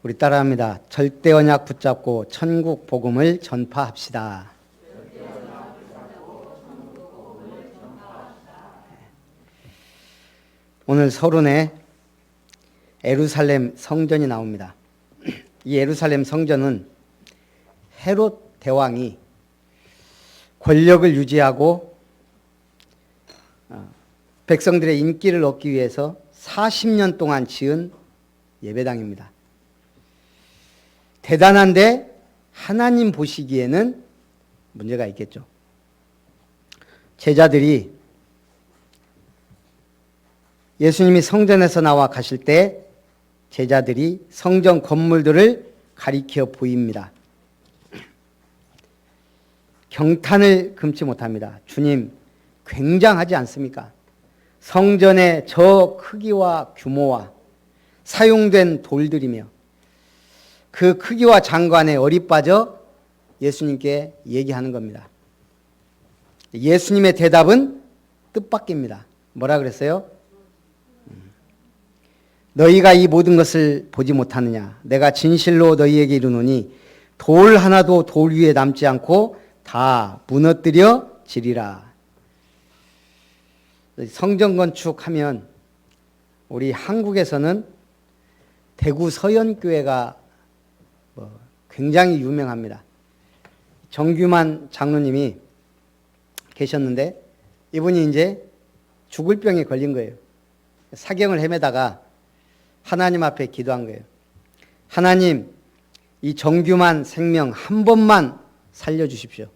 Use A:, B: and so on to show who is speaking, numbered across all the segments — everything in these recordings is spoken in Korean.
A: 우리 따라합니다. 절대 언약 붙잡고 천국 복음을 전파합시다. 오늘 서론에 예루살렘 성전이 나옵니다. 이 예루살렘 성전은 헤롯 대왕이 권력을 유지하고 백성들의 인기를 얻기 위해서 40년 동안 지은 예배당입니다. 대단한데 하나님 보시기에는 문제가 있겠죠. 제자들이 예수님이 성전에서 나와 가실 때 제자들이 성전 건물들을 가리켜 보입니다. 경탄을 금치 못합니다. 주님, 굉장하지 않습니까? 성전의 저 크기와 규모와 사용된 돌들이며 그 크기와 장관에 어리 빠져 예수님께 얘기하는 겁니다. 예수님의 대답은 뜻밖입니다. 뭐라 그랬어요? 너희가 이 모든 것을 보지 못하느냐? 내가 진실로 너희에게 이르노니 돌 하나도 돌 위에 남지 않고 다 무너뜨려 지리라. 성전 건축하면 우리 한국에서는 대구 서연교회가 굉장히 유명합니다. 정규만 장로님이 계셨는데 이분이 이제 죽을 병에 걸린 거예요. 사경을 헤매다가 하나님 앞에 기도한 거예요. 하나님, 이 정규만 생명 한 번만 살려주십시오.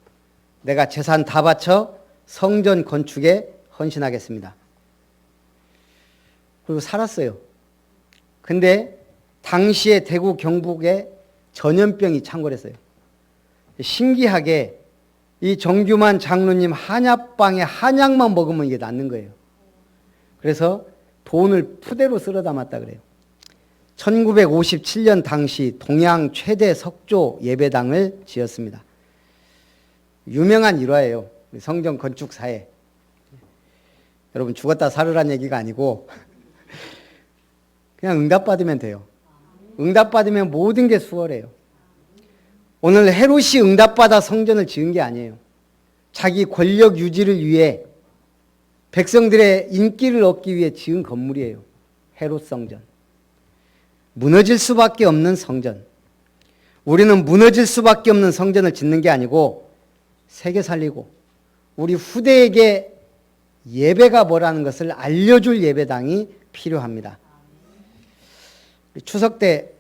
A: 내가 재산 다 바쳐 성전 건축에 헌신하겠습니다. 그리고 살았어요. 근데 당시에 대구 경북에 전염병이 창궐했어요. 신기하게 이 정규만 장로님 한약방에 한약만 먹으면 이게 낫는 거예요. 그래서 돈을 푸대로 쓸어 담았다 그래요. 1957년 당시 동양 최대 석조 예배당을 지었습니다. 유명한 일화예요. 성전 건축사에. 여러분 죽었다 살으란 얘기가 아니고 그냥 응답받으면 돼요. 응답받으면 모든 게 수월해요. 오늘 헤롯이 응답받아 성전을 지은 게 아니에요. 자기 권력 유지를 위해 백성들의 인기를 얻기 위해 지은 건물이에요. 헤롯 성전. 무너질 수밖에 없는 성전. 우리는 무너질 수밖에 없는 성전을 짓는 게 아니고 새겨 살리고 우리 후대에게 예배가 뭐라는 것을 알려줄 예배당이 필요합니다. 추석 때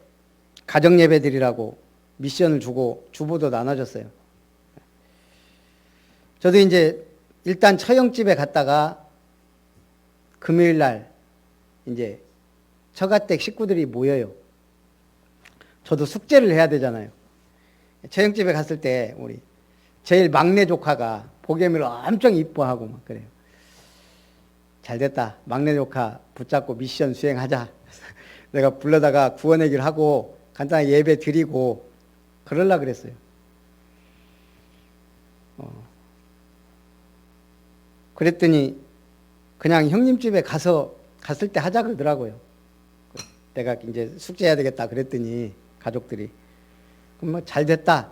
A: 가정예배드리라고 미션을 주고 주보도 나눠줬어요. 저도 이제 일단 처형집에 갔다가 금요일 날 이제 처가댁 식구들이 모여요. 저도 숙제를 해야 되잖아요. 처형집에 갔을 때 우리 제일 막내 조카가 보겸이를 엄청 이뻐하고 막 그래요. 잘됐다. 막내 조카 붙잡고 미션 수행하자. 내가 불러다가 구원의 길 하고 간단하게 예배 드리고 그러려고 그랬어요. 그랬더니 그냥 형님 집에 갔을 때 하자 그러더라고요. 내가 이제 숙제해야 되겠다 그랬더니 가족들이 그럼 뭐 잘됐다.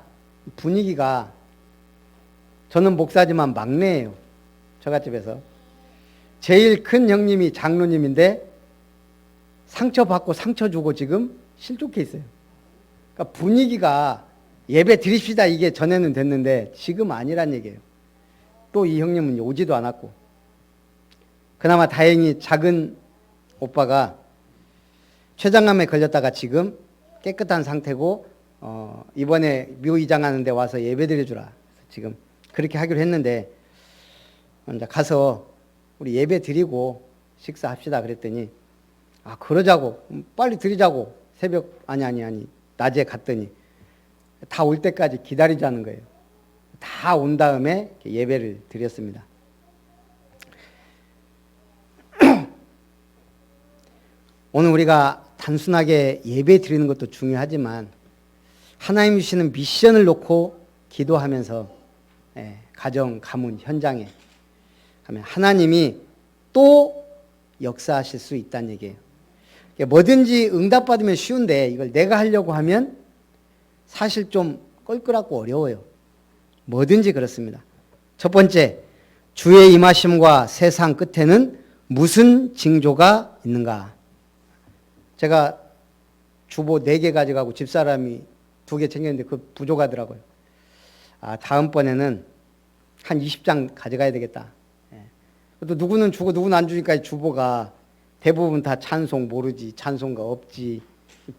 A: 분위기가 저는 목사지만 막내예요. 처갓집에서. 제일 큰 형님이 장로님인데 상처받고 상처 주고 지금 실족해 있어요. 그러니까 분위기가 예배 드립시다 이게 전에는 됐는데 지금 아니란 얘기예요. 또 이 형님은 오지도 않았고 그나마 다행히 작은 오빠가 췌장암에 걸렸다가 지금 깨끗한 상태고 이번에 묘 이장하는 데 와서 예배 드려주라. 지금 그렇게 하기로 했는데 이제 가서 우리 예배 드리고 식사합시다 그랬더니 그러자고 빨리 드리자고 새벽 아니 낮에 갔더니 다 올 때까지 기다리자는 거예요. 다 온 다음에 예배를 드렸습니다. 오늘 우리가 단순하게 예배 드리는 것도 중요하지만 하나님 주시는 미션을 놓고 기도하면서 가정, 가문, 현장에 하면 하나님이 또 역사하실 수 있다는 얘기예요. 뭐든지 응답받으면 쉬운데 이걸 내가 하려고 하면 사실 좀 껄끄럽고 어려워요. 뭐든지 그렇습니다. 첫 번째, 주의 임하심과 세상 끝에는 무슨 징조가 있는가? 제가 주보 4개 가져가고 집사람이 2개 챙겼는데 그 부족하더라고요. 다음번에는 한 20장 가져가야 되겠다. 또 누구는 주고 누구는 안 주니까 주보가 대부분 다 찬송 모르지, 찬송가 없지.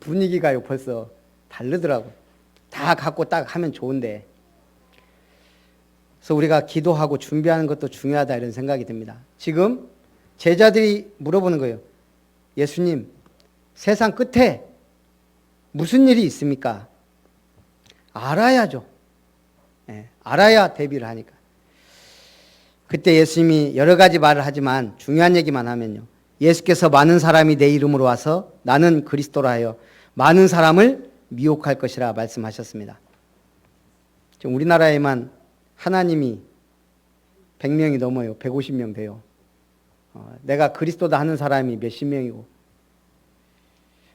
A: 분위기가 벌써 다르더라고요. 다 갖고 딱 하면 좋은데. 그래서 우리가 기도하고 준비하는 것도 중요하다 이런 생각이 듭니다. 지금 제자들이 물어보는 거예요. 예수님, 세상 끝에 무슨 일이 있습니까? 알아야죠. 알아야 대비를 하니까. 그때 예수님이 여러 가지 말을 하지만 중요한 얘기만 하면요. 예수께서 많은 사람이 내 이름으로 와서 나는 그리스도라 하여 많은 사람을 미혹할 것이라 말씀하셨습니다. 지금 우리나라에만 하나님이 100명이 넘어요. 150명 돼요. 내가 그리스도다 하는 사람이 몇십 명이고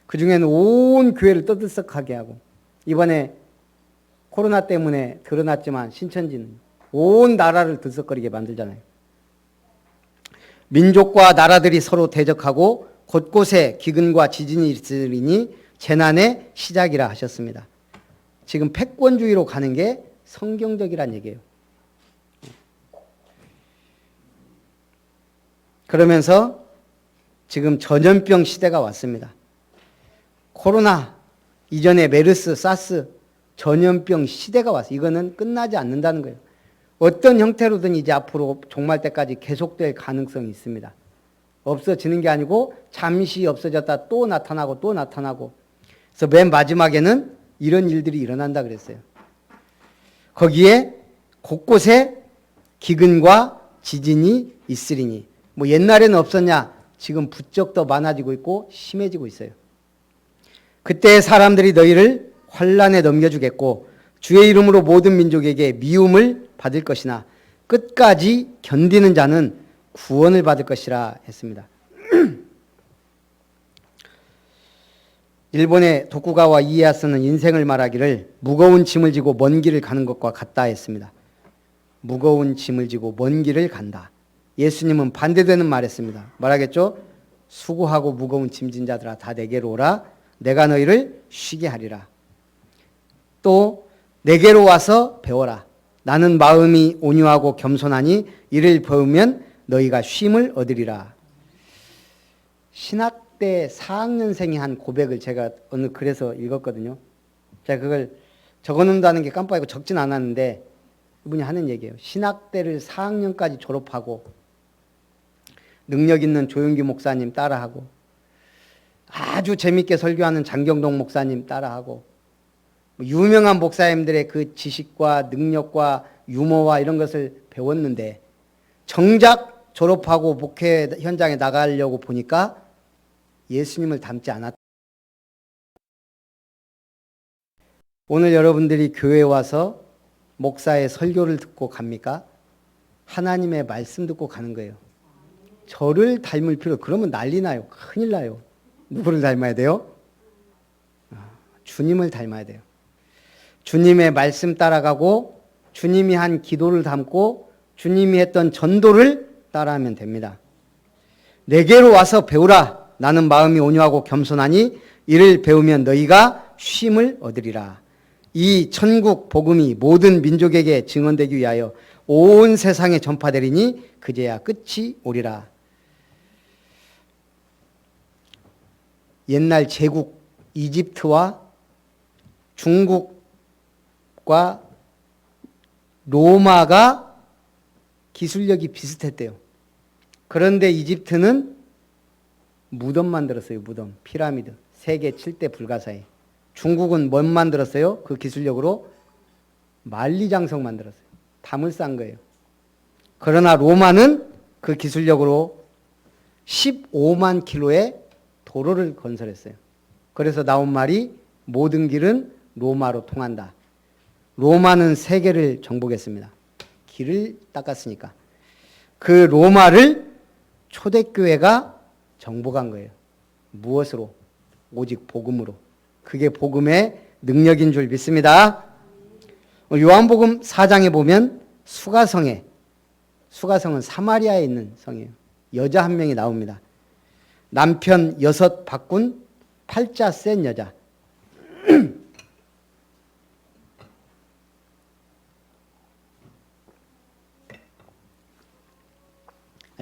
A: 그 중에는 온 교회를 떠들썩하게 하고 이번에 코로나 때문에 드러났지만 신천지는 온 나라를 들썩거리게 만들잖아요. 민족과 나라들이 서로 대적하고 곳곳에 기근과 지진이 있으리니 재난의 시작이라 하셨습니다. 지금 패권주의로 가는 게 성경적이란 얘기예요. 그러면서 지금 전염병 시대가 왔습니다. 코로나 이전에 메르스, 사스 전염병 시대가 왔어요. 이거는 끝나지 않는다는 거예요. 어떤 형태로든 이제 앞으로 종말 때까지 계속될 가능성이 있습니다. 없어지는 게 아니고 잠시 없어졌다 또 나타나고 또 나타나고. 그래서 맨 마지막에는 이런 일들이 일어난다 그랬어요. 거기에 곳곳에 기근과 지진이 있으리니. 뭐 옛날에는 없었냐? 지금 부쩍 더 많아지고 있고 심해지고 있어요. 그때 사람들이 너희를 환난에 넘겨주겠고 주의 이름으로 모든 민족에게 미움을 받을 것이나 끝까지 견디는 자는 구원을 받을 것이라 했습니다. 일본의 도쿠가와 이에야스는 인생을 말하기를 무거운 짐을 지고 먼 길을 가는 것과 같다 했습니다. 무거운 짐을 지고 먼 길을 간다. 예수님은 반대되는 말 했습니다. 말하겠죠? 수고하고 무거운 짐진 자들아 다 내게로 오라. 내가 너희를 쉬게 하리라. 또 내게로 와서 배워라. 나는 마음이 온유하고 겸손하니 이를 배우면 너희가 쉼을 얻으리라. 신학 때 4학년생이 한 고백을 제가 어느 글에서 읽었거든요. 제가 그걸 적어놓는다는 게 깜빡이고 적진 않았는데 이분이 하는 얘기예요. 신학 때를 4학년까지 졸업하고 능력 있는 조용기 목사님 따라하고 아주 재밌게 설교하는 장경동 목사님 따라하고 유명한 목사님들의 그 지식과 능력과 유머와 이런 것을 배웠는데 정작 졸업하고 목회 현장에 나가려고 보니까 예수님을 닮지 않았다. 오늘 여러분들이 교회에 와서 목사의 설교를 듣고 갑니까? 하나님의 말씀 듣고 가는 거예요. 저를 닮을 필요, 그러면 난리 나요. 큰일 나요. 누구를 닮아야 돼요? 주님을 닮아야 돼요. 주님의 말씀 따라가고 주님이 한 기도를 담고 주님이 했던 전도를 따라하면 됩니다. 내게로 와서 배우라. 나는 마음이 온유하고 겸손하니 이를 배우면 너희가 쉼을 얻으리라. 이 천국 복음이 모든 민족에게 증언되기 위하여 온 세상에 전파되리니 그제야 끝이 오리라. 옛날 제국 이집트와 중국과 로마가 기술력이 비슷했대요. 그런데 이집트는 무덤 만들었어요. 무덤, 피라미드. 세계 7대 불가사의. 중국은 뭔 만들었어요? 그 기술력으로 만리장성 만들었어요. 담을 싼 거예요. 그러나 로마는 그 기술력으로 15만 킬로의 도로를 건설했어요. 그래서 나온 말이 모든 길은 로마로 통한다. 로마는 세계를 정복했습니다. 길을 닦았으니까. 그 로마를 초대교회가 정복한 거예요. 무엇으로? 오직 복음으로. 그게 복음의 능력인 줄 믿습니다. 요한복음 4장에 보면 수가성은 사마리아에 있는 성이에요. 여자 한 명이 나옵니다. 남편 6 바꾼 팔자 센 여자.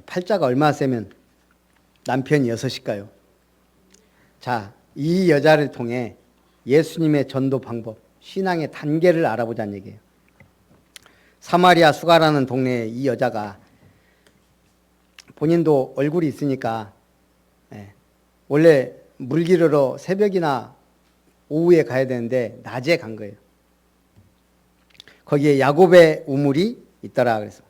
A: 팔자가 얼마나 세면 남편이 6일까요? 자, 이 여자를 통해 예수님의 전도 방법, 신앙의 단계를 알아보자는 얘기예요. 사마리아 수가라는 동네에 이 여자가 본인도 얼굴이 있으니까 원래 물 기르러 새벽이나 오후에 가야 되는데 낮에 간 거예요. 거기에 야곱의 우물이 있더라 그래서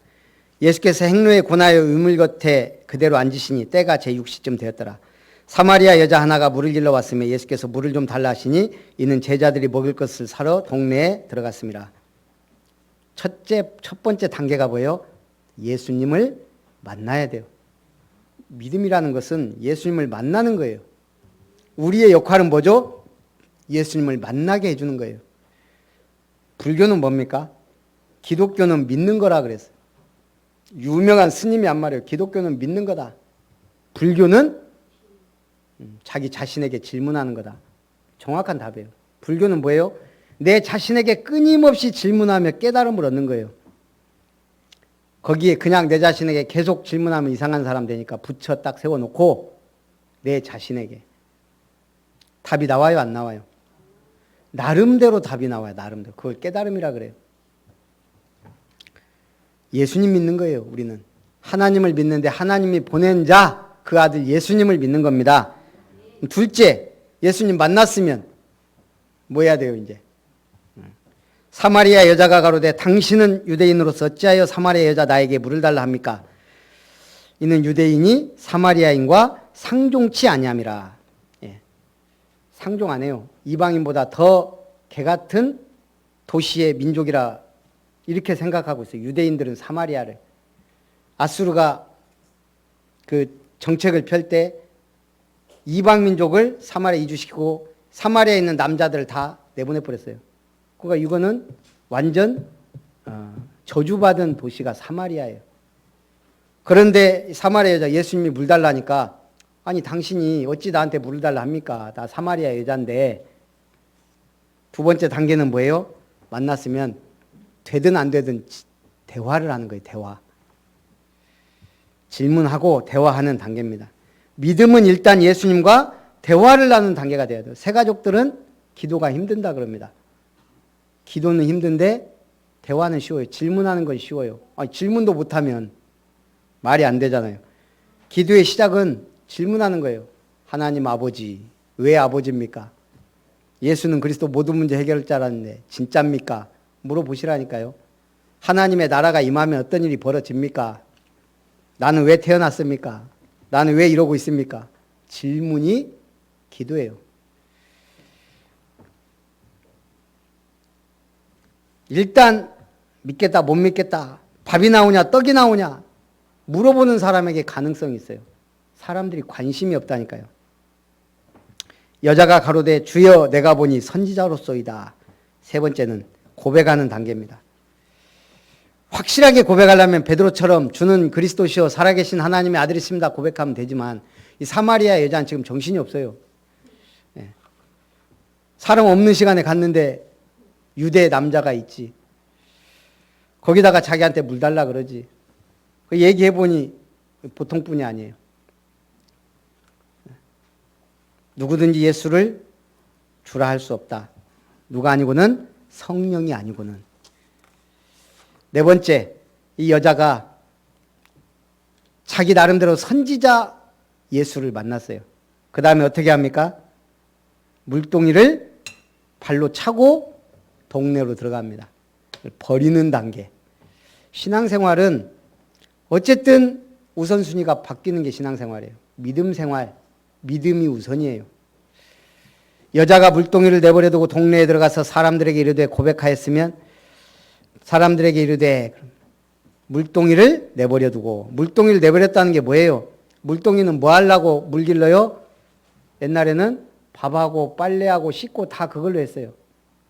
A: 예수께서 행로에 고나여 우물 곁에 그대로 앉으시니 때가 제6시쯤 되었더라. 사마리아 여자 하나가 물을 길러 왔으며 예수께서 물을 좀 달라 하시니 이는 제자들이 먹을 것을 사러 동네에 들어갔습니다. 첫 번째 단계가 뭐예요? 예수님을 만나야 돼요. 믿음이라는 것은 예수님을 만나는 거예요. 우리의 역할은 뭐죠? 예수님을 만나게 해주는 거예요. 불교는 뭡니까? 기독교는 믿는 거라 그랬어요. 유명한 스님이 한 말이에요. 기독교는 믿는 거다. 불교는 자기 자신에게 질문하는 거다. 정확한 답이에요. 불교는 뭐예요? 내 자신에게 끊임없이 질문하며 깨달음을 얻는 거예요. 거기에 그냥 내 자신에게 계속 질문하면 이상한 사람 되니까 붙여 딱 세워놓고 내 자신에게 답이 나와요, 안 나와요? 나름대로 답이 나와요. 나름대로. 그걸 깨달음이라 그래요. 예수님 믿는 거예요. 우리는 하나님을 믿는데 하나님이 보낸 자, 그 아들 예수님을 믿는 겁니다. 둘째, 예수님 만났으면 뭐 해야 돼요? 이제 사마리아 여자가 가로되 당신은 유대인으로서 어찌하여 사마리아 여자 나에게 물을 달라 합니까? 이는 유대인이 사마리아인과 상종치 아니함이라. 상종 안 해요. 이방인보다 더 개같은 도시의 민족이라 이렇게 생각하고 있어요. 유대인들은 사마리아를. 아수르가 그 정책을 펼 때 이방 민족을 사마리아 이주시키고 사마리아에 있는 남자들을 다 내보내버렸어요. 그러니까 이거는 완전 저주받은 도시가 사마리아예요. 그런데 사마리아 여자 예수님이 물 달라니까 아니 당신이 어찌 나한테 물을 달라 합니까? 나 사마리아 여자인데. 두 번째 단계는 뭐예요? 만났으면 되든 안 되든 대화를 하는 거예요. 대화. 질문하고 대화하는 단계입니다. 믿음은 일단 예수님과 대화를 나누는 단계가 돼야 돼요. 새가족들은 기도가 힘든다 그럽니다. 기도는 힘든데 대화는 쉬워요. 질문하는 건 쉬워요. 질문도 못하면 말이 안 되잖아요. 기도의 시작은 질문하는 거예요. 하나님 아버지, 왜 아버지입니까? 예수는 그리스도 모든 문제 해결자라는데 진짜입니까? 물어보시라니까요. 하나님의 나라가 임하면 어떤 일이 벌어집니까? 나는 왜 태어났습니까? 나는 왜 이러고 있습니까? 질문이 기도예요. 일단 믿겠다 못 믿겠다 밥이 나오냐 떡이 나오냐 물어보는 사람에게 가능성이 있어요. 사람들이 관심이 없다니까요. 여자가 가로되 주여 내가 보니 선지자로소이다. 세 번째는 고백하는 단계입니다. 확실하게 고백하려면 베드로처럼 주는 그리스도시요 살아계신 하나님의 아들이십니다 고백하면 되지만 이 사마리아 여자는 지금 정신이 없어요. 사람 없는 시간에 갔는데 유대 남자가 있지. 거기다가 자기한테 물 달라 그러지. 얘기해보니 보통 분이 아니에요. 누구든지 예수를 주라 할 수 없다. 누가 아니고는 성령이 아니고는. 네 번째, 이 여자가 자기 나름대로 선지자 예수를 만났어요. 그 다음에 어떻게 합니까? 물동이를 발로 차고 동네로 들어갑니다. 버리는 단계. 신앙생활은 어쨌든 우선순위가 바뀌는 게 신앙생활이에요. 믿음 생활, 믿음이 우선이에요. 여자가 물동이를 내버려 두고 동네에 들어가서 사람들에게 이르되 고백하였으면 사람들에게 이르되 물동이를 내버려 두고. 물동이를 내버렸다는 게 뭐예요? 물동이는 뭐 하려고 물 길러요? 옛날에는 밥하고 빨래하고 씻고 다 그걸로 했어요.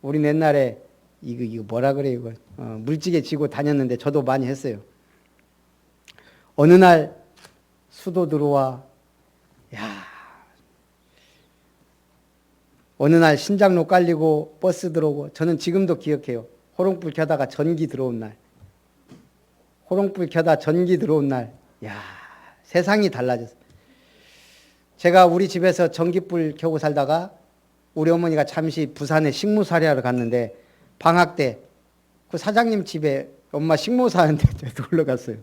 A: 우리 옛날에 이거 뭐라 그래요, 이거. 물찌개 지고 다녔는데 저도 많이 했어요. 어느 날 수도 들어와. 야. 어느 날 신장로 깔리고 버스 들어오고, 저는 지금도 기억해요. 호롱불 켜다가 전기 들어온 날. 호롱불 켜다 전기 들어온 날. 야, 세상이 달라졌어. 제가 우리 집에서 전기불 켜고 살다가 우리 어머니가 잠시 부산에 식무살이하러 갔는데 방학 때 그 사장님 집에 엄마 식모 사는데 놀러 갔어요.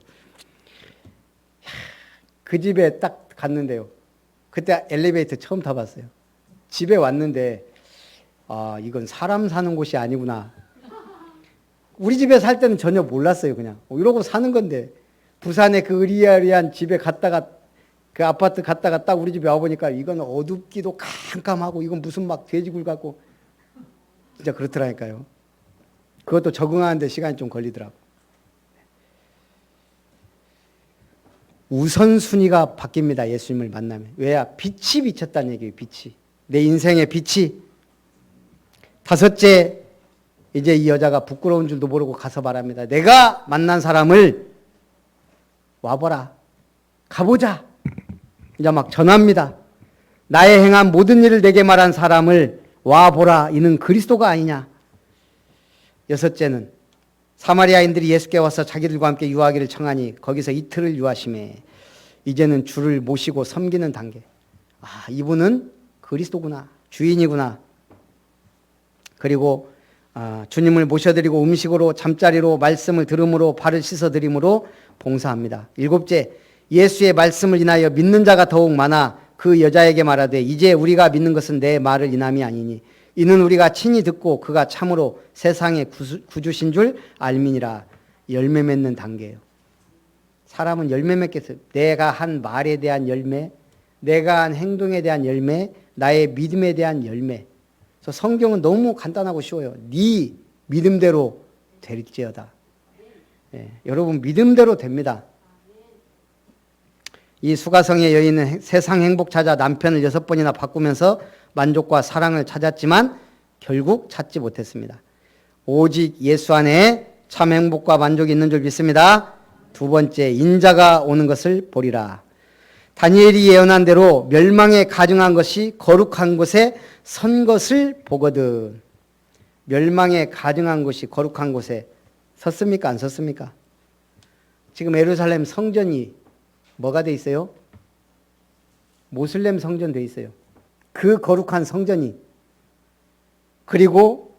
A: 그 집에 딱 갔는데요. 그때 엘리베이터 처음 타봤어요. 집에 왔는데 이건 사람 사는 곳이 아니구나. 우리 집에 살 때는 전혀 몰랐어요. 그냥 이러고 사는 건데 부산에 그 으리으리한 집에 갔다가 그 아파트 갔다가 딱 우리 집에 와보니까 이건 어둡기도 캄캄하고 이건 무슨 막 돼지굴 같고 진짜 그렇더라니까요. 그것도 적응하는데 시간이 좀 걸리더라고. 우선순위가 바뀝니다. 예수님을 만나면. 왜야? 빛이 비쳤다는 얘기예요. 빛이. 내 인생의 빛이. 다섯째, 이제 이 여자가 부끄러운 줄도 모르고 가서 말합니다. 내가 만난 사람을 와보라. 가보자. 이제 막 전합니다. 나의 행한 모든 일을 내게 말한 사람을 와보라. 이는 그리스도가 아니냐. 여섯째는 사마리아인들이 예수께 와서 자기들과 함께 유하기를 청하니 거기서 이틀을 유하심에 이제는 주를 모시고 섬기는 단계. 이분은 그리스도구나. 주인이구나. 그리고 주님을 모셔드리고 음식으로 잠자리로 말씀을 들음으로 발을 씻어드림으로 봉사합니다. 일곱째, 예수의 말씀을 인하여 믿는 자가 더욱 많아 그 여자에게 말하되 이제 우리가 믿는 것은 내 말을 인함이 아니니 이는 우리가 친히 듣고 그가 참으로 세상의 구주신 줄 알미니라. 열매 맺는 단계예요. 사람은 열매 맺겠어요. 내가 한 말에 대한 열매, 내가 한 행동에 대한 열매, 나의 믿음에 대한 열매. 그래서 성경은 너무 간단하고 쉬워요. 네 믿음대로 될지어다. 여러분 믿음대로 됩니다. 이 수가성의 여인은 세상 행복 찾아 남편을 6번이나 바꾸면서 만족과 사랑을 찾았지만 결국 찾지 못했습니다. 오직 예수 안에 참 행복과 만족이 있는 줄 믿습니다. 두 번째, 인자가 오는 것을 보리라. 다니엘이 예언한 대로 멸망에 가증한 것이 거룩한 곳에 선 것을 보거든. 멸망에 가증한 것이 거룩한 곳에 섰습니까? 안 섰습니까? 지금 예루살렘 성전이 뭐가 돼 있어요? 모슬렘 성전 돼 있어요. 그 거룩한 성전이. 그리고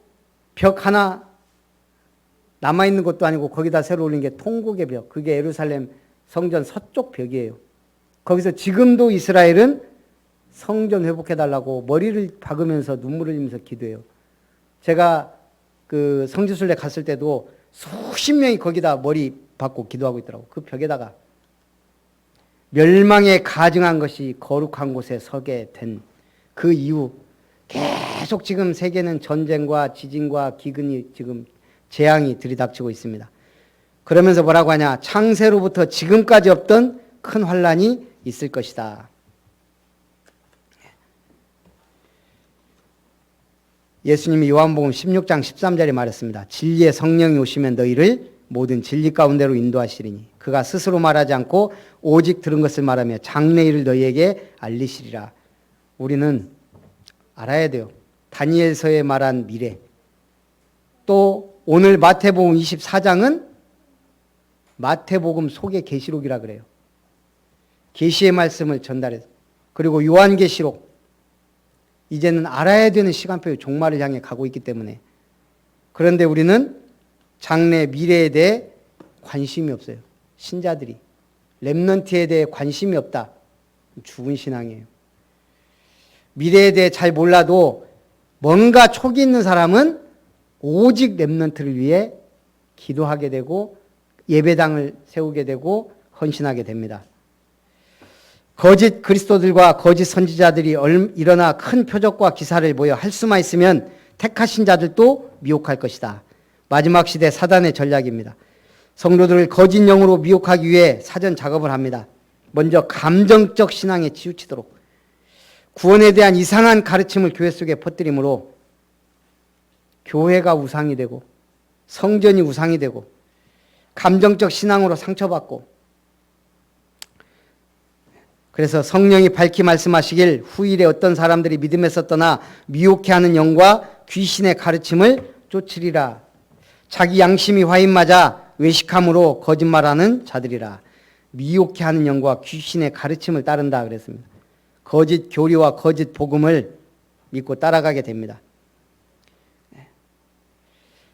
A: 벽 하나 남아있는 것도 아니고 거기다 새로 올린 게 통곡의 벽. 그게 예루살렘 성전 서쪽 벽이에요. 거기서 지금도 이스라엘은 성전 회복해달라고 머리를 박으면서 눈물을 흘리면서 기도해요. 제가 그 성지순례 갔을 때도 수십 명이 거기다 머리 박고 기도하고 있더라고. 그 벽에다가. 멸망에 가증한 것이 거룩한 곳에 서게 된 그 이후 계속 지금 세계는 전쟁과 지진과 기근이 지금 재앙이 들이닥치고 있습니다. 그러면서 뭐라고 하냐? 창세로부터 지금까지 없던 큰 환란이 있을 것이다. 예수님이 요한복음 16장 13절에 말했습니다. 진리의 성령이 오시면 너희를 모든 진리 가운데로 인도하시리니 그가 스스로 말하지 않고 오직 들은 것을 말하며 장래일을 너희에게 알리시리라. 우리는 알아야 돼요. 다니엘서에 말한 미래. 또 오늘 마태복음 24장은 마태복음 속의 계시록이라 그래요. 계시의 말씀을 전달해서. 그리고 요한계시록. 이제는 알아야 되는 시간표의 종말을 향해 가고 있기 때문에. 그런데 우리는 장래 미래에 대해 관심이 없어요. 신자들이. 렘넌트에 대해 관심이 없다. 죽은 신앙이에요. 미래에 대해 잘 몰라도 뭔가 촉이 있는 사람은 오직 렘넌트를 위해 기도하게 되고 예배당을 세우게 되고 헌신하게 됩니다. 거짓 그리스도들과 거짓 선지자들이 일어나 큰 표적과 기사를 모여 할 수만 있으면 택하신 자들도 미혹할 것이다. 마지막 시대 사단의 전략입니다. 성도들을 거짓 영으로 미혹하기 위해 사전 작업을 합니다. 먼저 감정적 신앙에 치우치도록. 구원에 대한 이상한 가르침을 교회 속에 퍼뜨림으로 교회가 우상이 되고 성전이 우상이 되고 감정적 신앙으로 상처받고, 그래서 성령이 밝히 말씀하시길 후일에 어떤 사람들이 믿음에서 떠나 미혹해하는 영과 귀신의 가르침을 쫓으리라. 자기 양심이 화인맞아 외식함으로 거짓말하는 자들이라. 미혹해하는 영과 귀신의 가르침을 따른다 그랬습니다. 거짓 교리와 거짓 복음을 믿고 따라가게 됩니다.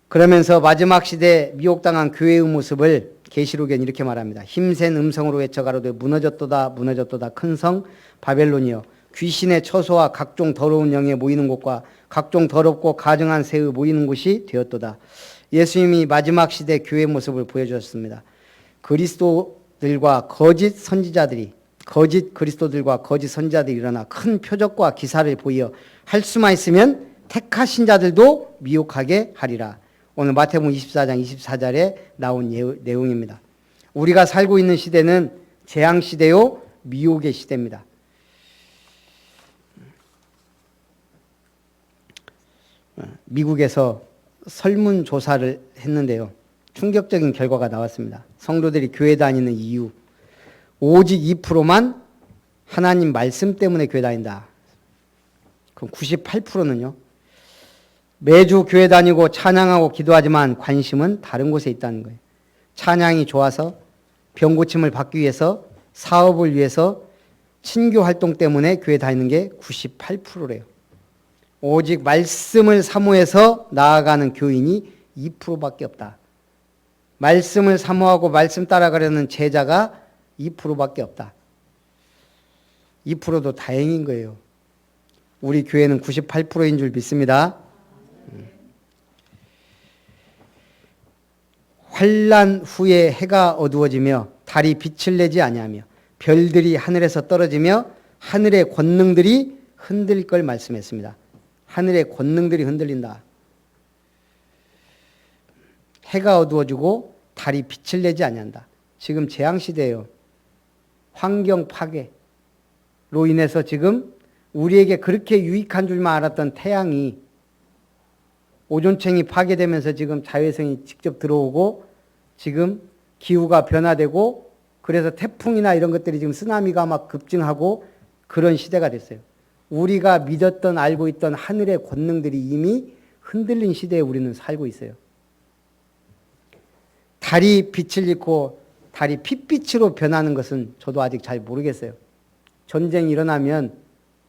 A: 그러면서 마지막 시대에 미혹당한 교회의 모습을 계시록엔 이렇게 말합니다. 힘센 음성으로 외쳐가로되 무너졌도다 무너졌도다 큰 성 바벨론이여, 귀신의 처소와 각종 더러운 영에 모이는 곳과 각종 더럽고 가증한 새의 모이는 곳이 되었도다. 예수님이 마지막 시대 교회의 모습을 보여주셨습니다. 그리스도들과 거짓 선지자들이, 거짓 그리스도들과 거짓 선지자들이 일어나 큰 표적과 기사를 보여 할 수만 있으면 택하신 자들도 미혹하게 하리라. 오늘 마태복음 24장 24절에 나온 내용입니다. 우리가 살고 있는 시대는 재앙시대요 미혹의 시대입니다. 미국에서 설문조사를 했는데요. 충격적인 결과가 나왔습니다. 성도들이 교회 다니는 이유, 오직 2%만 하나님 말씀 때문에 교회 다닌다. 그럼 98%는요. 매주 교회 다니고 찬양하고 기도하지만 관심은 다른 곳에 있다는 거예요. 찬양이 좋아서, 병고침을 받기 위해서, 사업을 위해서, 친교 활동 때문에 교회 다니는 게 98%래요. 오직 말씀을 사모해서 나아가는 교인이 2%밖에 없다. 말씀을 사모하고 말씀 따라가려는 제자가 2%밖에 없다. 2%도 다행인 거예요. 우리 교회는 98%인 줄 믿습니다. 환난 후에 해가 어두워지며 달이 빛을 내지 아니하며 별들이 하늘에서 떨어지며 하늘의 권능들이 흔들릴 걸 말씀했습니다. 하늘의 권능들이 흔들린다. 해가 어두워지고 달이 빛을 내지 아니한다. 지금 재앙시대예요. 환경 파괴로 인해서 지금 우리에게 그렇게 유익한 줄만 알았던 태양이, 오존층이 파괴되면서 지금 자외선이 직접 들어오고 지금 기후가 변화되고, 그래서 태풍이나 이런 것들이 지금 쓰나미가 막 급증하고 그런 시대가 됐어요. 우리가 믿었던 알고 있던 하늘의 권능들이 이미 흔들린 시대에 우리는 살고 있어요. 달이 빛을 잃고 달이 핏빛으로 변하는 것은 저도 아직 잘 모르겠어요. 전쟁이 일어나면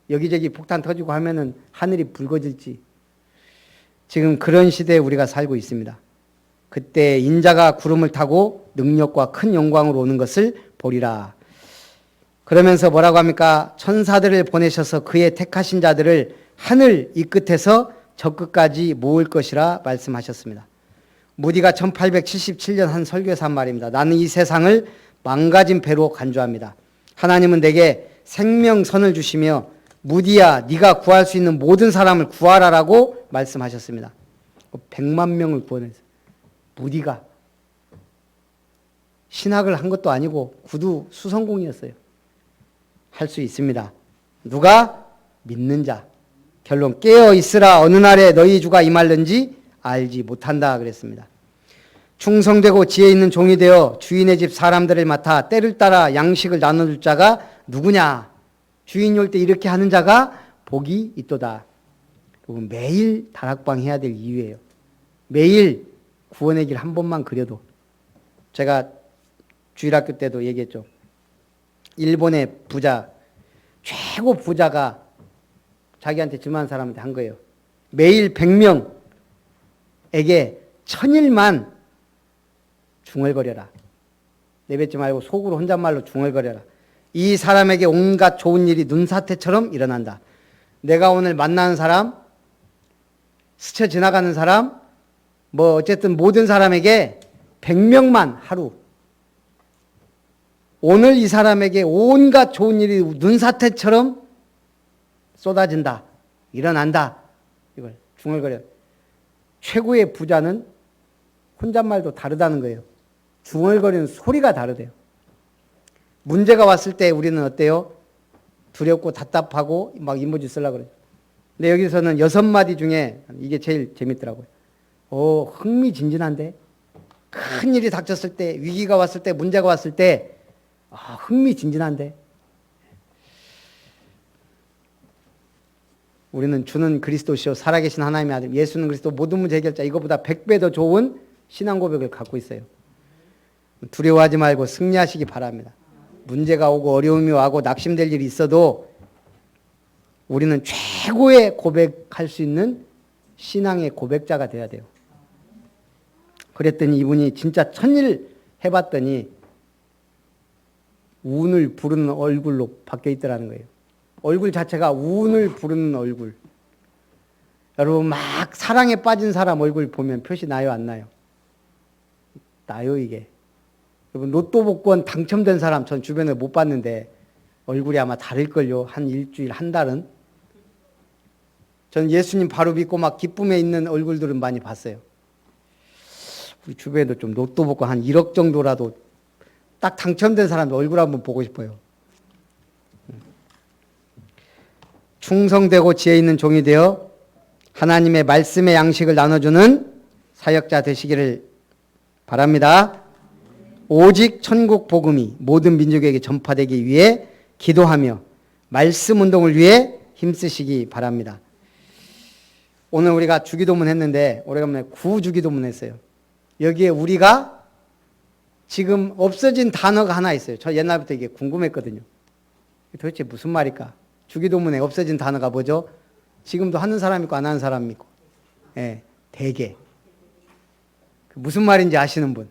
A: 여기저기 폭탄 터지고 하면은 하늘이 붉어질지, 지금 그런 시대에 우리가 살고 있습니다. 그때 인자가 구름을 타고 능력과 큰 영광으로 오는 것을 보리라. 그러면서 뭐라고 합니까? 천사들을 보내셔서 그의 택하신 자들을 하늘 이 끝에서 저 끝까지 모을 것이라 말씀하셨습니다. 무디가 1877년 한 설교에서 한 말입니다. 나는 이 세상을 망가진 배로 간주합니다. 하나님은 내게 생명선을 주시며 무디야 네가 구할 수 있는 모든 사람을 구하라라고 말씀하셨습니다. 100만 명을 구원했어요. 무디가 신학을 한 것도 아니고 구두 수성공이었어요. 할 수 있습니다. 누가? 믿는 자. 결론, 깨어 있으라. 어느 날에 너희 주가 임할는지 알지 못한다 그랬습니다. 충성되고 지혜 있는 종이 되어 주인의 집 사람들을 맡아 때를 따라 양식을 나눠줄 자가 누구냐? 주인이 올 때 이렇게 하는 자가 복이 있도다. 매일 다락방 해야 될 이유예요. 매일 구원의 길 한 번만 그려도. 제가 주일학교 때도 얘기했죠. 일본의 부자, 최고 부자가 자기한테 질문한 사람한테 한 거예요. 매일 100명에게 1000일만 중얼거려라. 내뱉지 말고 속으로 혼잣말로 중얼거려라. 이 사람에게 온갖 좋은 일이 눈사태처럼 일어난다. 내가 오늘 만나는 사람, 스쳐 지나가는 사람, 뭐 어쨌든 모든 사람에게 100명만 하루, 오늘 이 사람에게 온갖 좋은 일이 눈사태처럼 쏟아진다. 일어난다. 이걸 중얼거려. 최고의 부자는 혼잣말도 다르다는 거예요. 중얼거리는 소리가 다르대요. 문제가 왔을 때 우리는 어때요? 두렵고 답답하고 막 인보지 쓰려고 그래요. 근데 여기서는 6마디 중에 이게 제일 재밌더라고요. 흥미진진한데? 큰 일이 닥쳤을 때, 위기가 왔을 때, 문제가 왔을 때, 흥미진진한데? 우리는 주는 그리스도시요 살아계신 하나님의 아들 예수는 그리스도 모든 문제 해결자, 이거보다 100배 더 좋은 신앙 고백을 갖고 있어요. 두려워하지 말고 승리하시기 바랍니다. 문제가 오고 어려움이 오고 낙심될 일이 있어도 우리는 최고의 고백할 수 있는 신앙의 고백자가 돼야 돼요. 그랬더니 이분이 진짜 천일 해봤더니 운을 부르는 얼굴로 바뀌어 있더라는 거예요. 얼굴 자체가 운을 부르는 얼굴. 여러분 막 사랑에 빠진 사람 얼굴 보면 표시 나요, 안 나요? 나요, 이게. 여러분 로또 복권 당첨된 사람 전 주변에 못 봤는데 얼굴이 아마 다를걸요. 한 일주일, 한 달은. 전 예수님 바로 믿고 막 기쁨에 있는 얼굴들은 많이 봤어요. 우리 주변에도 좀 로또 복권 한 1억 정도라도 딱 당첨된 사람 얼굴 한번 보고 싶어요. 충성되고 지혜 있는 종이 되어 하나님의 말씀의 양식을 나눠주는 사역자 되시기를 바랍니다. 오직 천국 복음이 모든 민족에게 전파되기 위해 기도하며 말씀 운동을 위해 힘쓰시기 바랍니다. 오늘 우리가 주기도문 했는데 오래간만에 구주기도문 했어요. 여기에 우리가 지금 없어진 단어가 하나 있어요. 저 옛날부터 이게 궁금했거든요. 도대체 무슨 말일까? 주기도문에 없어진 단어가 뭐죠? 지금도 하는 사람 있고 안 하는 사람 있고. 예, 대개. 무슨 말인지 아시는 분?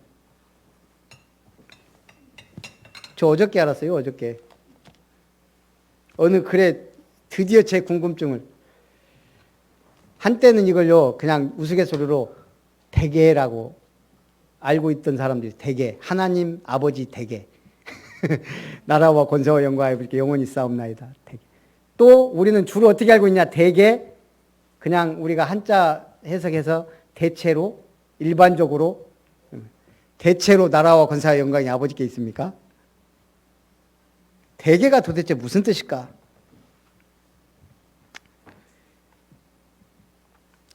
A: 저 어저께 알았어요, 어저께. 어느 글에 드디어 제 궁금증을. 한때는 이걸요, 그냥 우스갯소리로 대개라고 알고 있던 사람들이 대개. 하나님 아버지 대개. 나라와 권세와 영광이 이렇게 영원히 싸움나이다. 대개. 또 우리는 주로 어떻게 알고 있냐? 대개. 그냥 우리가 한자 해석해서 대체로, 일반적으로, 대체로 나라와 권세와 영광이 아버지께 있습니까? 대개가 도대체 무슨 뜻일까?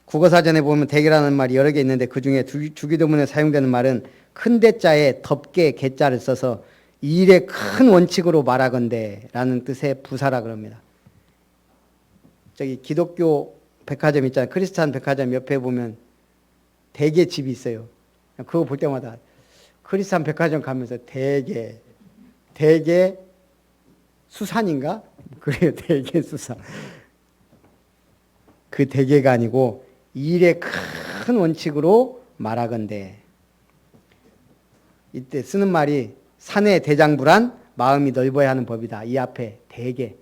A: 국어사전에 보면 대개라는 말이 여러 개 있는데 그 중에 주기도문에 사용되는 말은 큰 대자에 덮개 개자를 써서 일의 큰 원칙으로 말하건대 라는 뜻의 부사라 그럽니다. 저기 기독교 백화점 있잖아요. 크리스찬 백화점 옆에 보면 대개 집이 있어요. 그거 볼 때마다 크리스찬 백화점 가면서 대개 수산인가? 그래요. 대개 수산. 그 대개가 아니고 일의 큰 원칙으로 말하건대. 이때 쓰는 말이 산의 대장부란 마음이 넓어야 하는 법이다. 이 앞에 대개.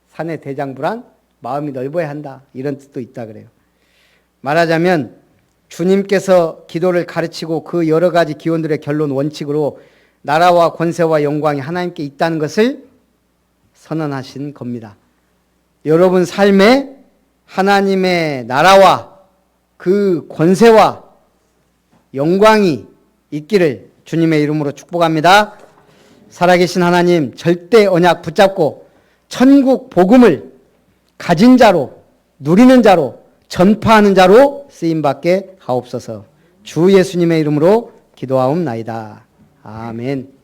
A: 산의 대장부란 마음이 넓어야 한다. 이런 뜻도 있다 그래요. 말하자면 주님께서 기도를 가르치고 그 여러 가지 기원들의 결론 원칙으로 나라와 권세와 영광이 하나님께 있다는 것을 선언하신 겁니다. 여러분 삶에 하나님의 나라와 그 권세와 영광이 있기를 주님의 이름으로 축복합니다. 살아계신 하나님 절대 언약 붙잡고 천국 복음을 가진 자로, 누리는 자로, 전파하는 자로 쓰임받게 하옵소서. 주 예수님의 이름으로 기도하옵나이다. 아멘.